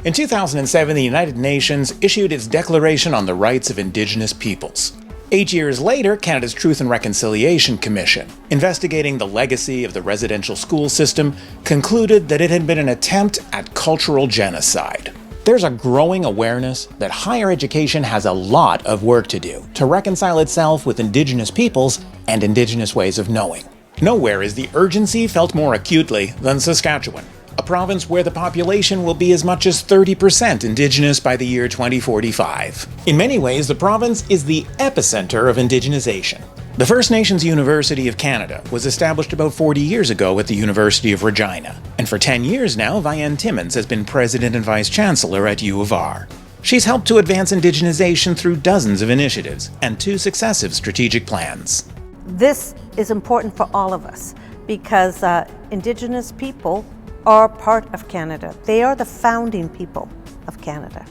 In 2007, the United Nations issued its Declaration on the Rights of Indigenous Peoples. 8 years later, Canada's Truth and Reconciliation Commission, investigating the legacy of the residential school system, concluded that it had been an attempt at cultural genocide. There's a growing awareness that higher education has a lot of work to do to reconcile itself with Indigenous peoples and Indigenous ways of knowing. Nowhere is the urgency felt more acutely than Saskatchewan, a province where the population will be as much as 30% Indigenous by the year 2045. In many ways, the province is the epicentre of Indigenization. The First Nations University of Canada was established about 40 years ago at the University of Regina, and for 10 years now, Vianne Timmons has been President and Vice-Chancellor at U of R. She's helped to advance Indigenization through dozens of initiatives and 2 successive strategic plans. This is important for all of us because Indigenous people are part of Canada. They are the founding people of Canada.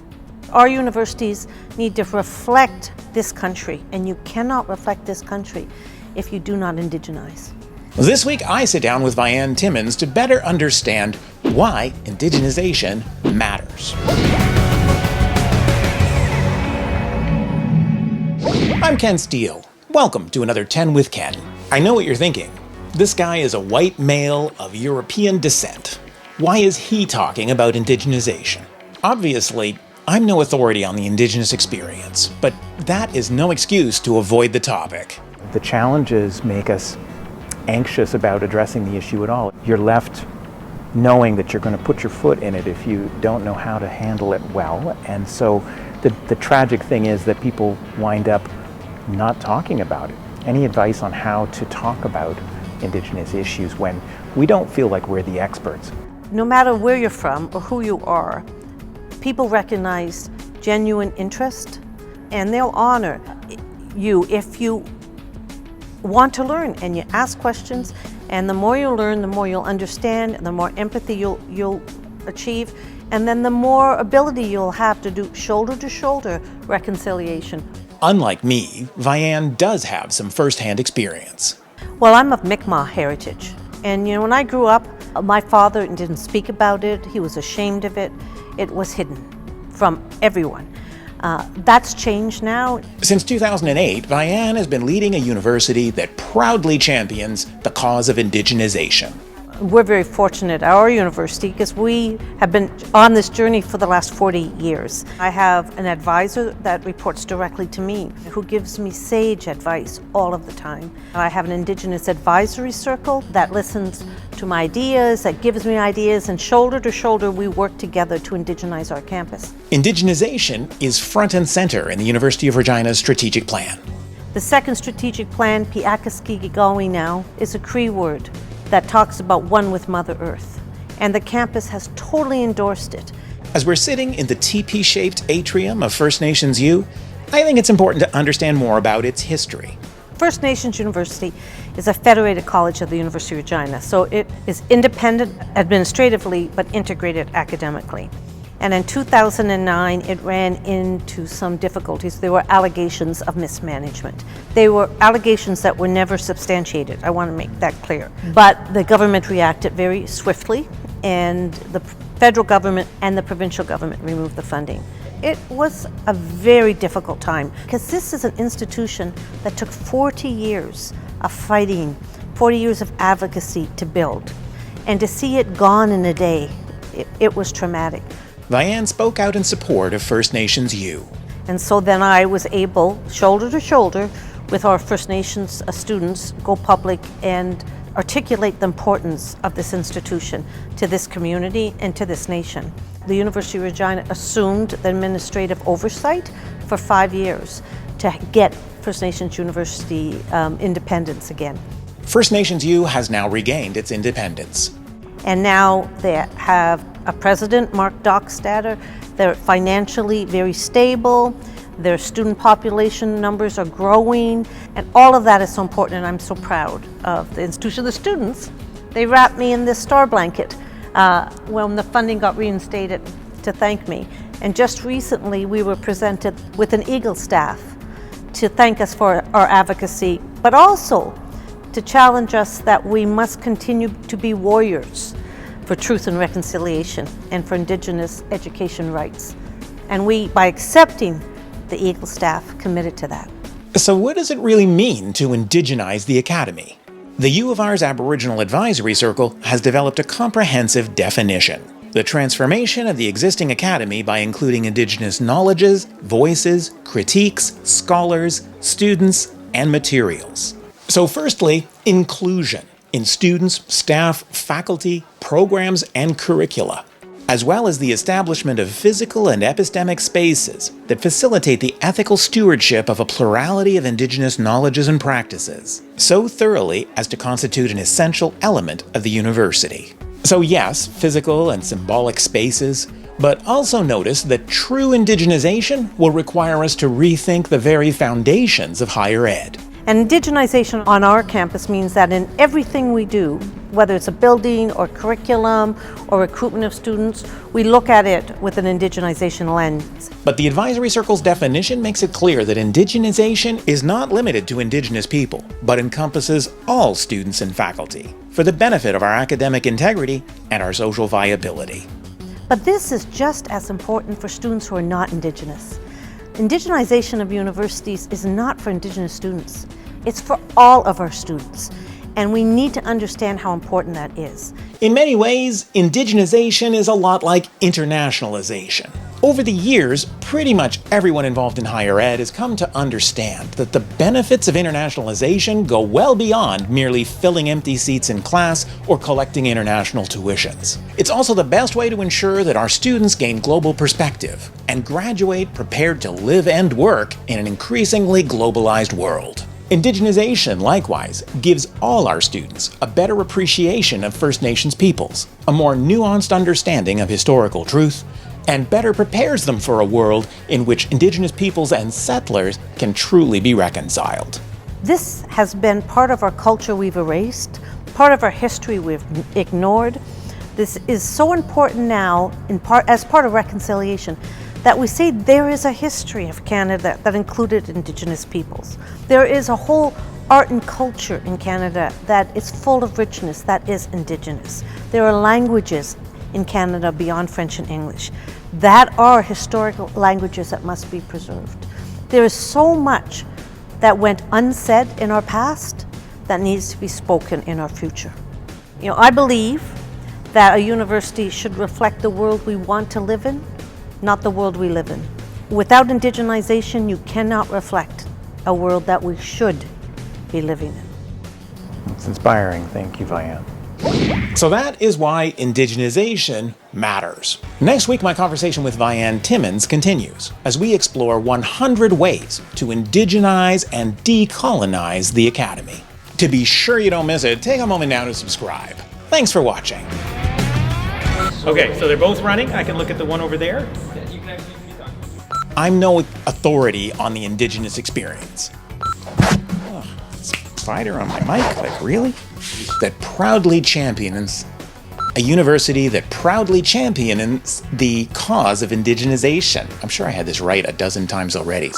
Our universities need to reflect this country, and you cannot reflect this country if you do not indigenize. This week, I sit down with Vianne Timmons to better understand why Indigenization matters. I'm Ken Steele. Welcome to another 10 with Ken. I know what you're thinking. This guy is a white male of European descent. Why is he talking about Indigenization? Obviously, I'm no authority on the Indigenous experience, but that is no excuse to avoid the topic. The challenges make us anxious about addressing the issue at all. You're left knowing that you're going to put your foot in it if you don't know how to handle it well. And so the tragic thing is that people wind up not talking about it. Any advice on how to talk about Indigenous issues when we don't feel like we're the experts? No matter where you're from or who you are, people recognize genuine interest and they'll honor you if you want to learn and you ask questions, and the more you learn, the more you'll understand, the more empathy you'll achieve, and then the more ability you'll have to do shoulder-to-shoulder reconciliation. Unlike me, Vianne does have some first-hand experience. Well, I'm of Mi'kmaq heritage, and when I grew up, my father didn't speak about it. He was ashamed of it. It was hidden from everyone. That's changed now. Since 2008, Vianne has been leading a university that proudly champions the cause of Indigenization. We're very fortunate at our university because we have been on this journey for the last 40 years. I have an advisor that reports directly to me who gives me sage advice all of the time. I have an Indigenous advisory circle that listens to my ideas, that gives me ideas, and shoulder to shoulder we work together to indigenize our campus. Indigenization is front and center in the University of Regina's strategic plan. The second strategic plan, Piakaskigigawi now, is a Cree word that talks about one with Mother Earth, and the campus has totally endorsed it. As we're sitting in the teepee-shaped atrium of First Nations U, I think it's important to understand more about its history. First Nations University is a federated college of the University of Regina, so it is independent administratively but integrated academically. And in 2009, it ran into some difficulties. There were allegations of mismanagement. They were allegations that were never substantiated. I want to make that clear. But the government reacted very swiftly, and the federal government and the provincial government removed the funding. It was a very difficult time because this is an institution that took 40 years of fighting, 40 years of advocacy to build. And to see it gone in a day, it was traumatic. Vianne spoke out in support of First Nations U. And so then I was able, shoulder to shoulder, with our First Nations students, go public and articulate the importance of this institution to this community and to this nation. The University of Regina assumed the administrative oversight for 5 years to get First Nations University independence again. First Nations U has now regained its independence. And now they have a president, Mark Dockstader. They're financially very stable. Their student population numbers are growing. And all of that is so important, and I'm so proud of the institution. The students, they wrapped me in this star blanket when the funding got reinstated to thank me. And just recently, we were presented with an Eagle staff to thank us for our advocacy, but also to challenge us that we must continue to be warriors for truth and reconciliation and for Indigenous education rights. And we, by accepting the Eagle staff, committed to that. So what does it really mean to indigenize the Academy? The U of R's Aboriginal Advisory Circle has developed a comprehensive definition: the transformation of the existing Academy by including Indigenous knowledges, voices, critiques, scholars, students, and materials. So firstly, inclusion in students, staff, faculty, programs, and curricula, as well as the establishment of physical and epistemic spaces that facilitate the ethical stewardship of a plurality of Indigenous knowledges and practices, so thoroughly as to constitute an essential element of the university. So yes, physical and symbolic spaces, but also notice that true indigenization will require us to rethink the very foundations of higher ed. And indigenization on our campus means that in everything we do, whether it's a building or curriculum or recruitment of students, we look at it with an indigenization lens. But the Advisory Circle's definition makes it clear that indigenization is not limited to Indigenous people, but encompasses all students and faculty, for the benefit of our academic integrity and our social viability. But this is just as important for students who are not Indigenous. Indigenization of universities is not for Indigenous students. It's for all of our students, and we need to understand how important that is. In many ways, indigenization is a lot like internationalization. Over the years, pretty much everyone involved in higher ed has come to understand that the benefits of internationalization go well beyond merely filling empty seats in class or collecting international tuitions. It's also the best way to ensure that our students gain global perspective and graduate prepared to live and work in an increasingly globalized world. Indigenization, likewise, gives all our students a better appreciation of First Nations peoples, a more nuanced understanding of historical truth, and better prepares them for a world in which Indigenous peoples and settlers can truly be reconciled. This has been part of our culture we've erased, part of our history we've ignored. This is so important now as part of reconciliation that we say there is a history of Canada that included Indigenous peoples. There is a whole art and culture in Canada that is full of richness that is Indigenous. There are languages in Canada beyond French and English that are historical languages that must be preserved. There is so much that went unsaid in our past that needs to be spoken in our future. I believe that a university should reflect the world we want to live in, not the world we live in. Without indigenization, you cannot reflect a world that we should be living in. It's inspiring. Thank you, Vianne. So that is why indigenization matters. Next week, my conversation with Vianne Timmons continues as we explore 100 ways to indigenize and decolonize the Academy. To be sure you don't miss it, take a moment now to subscribe. Thanks for watching. Okay, so they're both running. I can look at the one over there. I'm no authority on the Indigenous experience. Ugh, spider on my mic, like really? That proudly champions a university that proudly champions the cause of indigenization. I'm sure I had this right a dozen times already.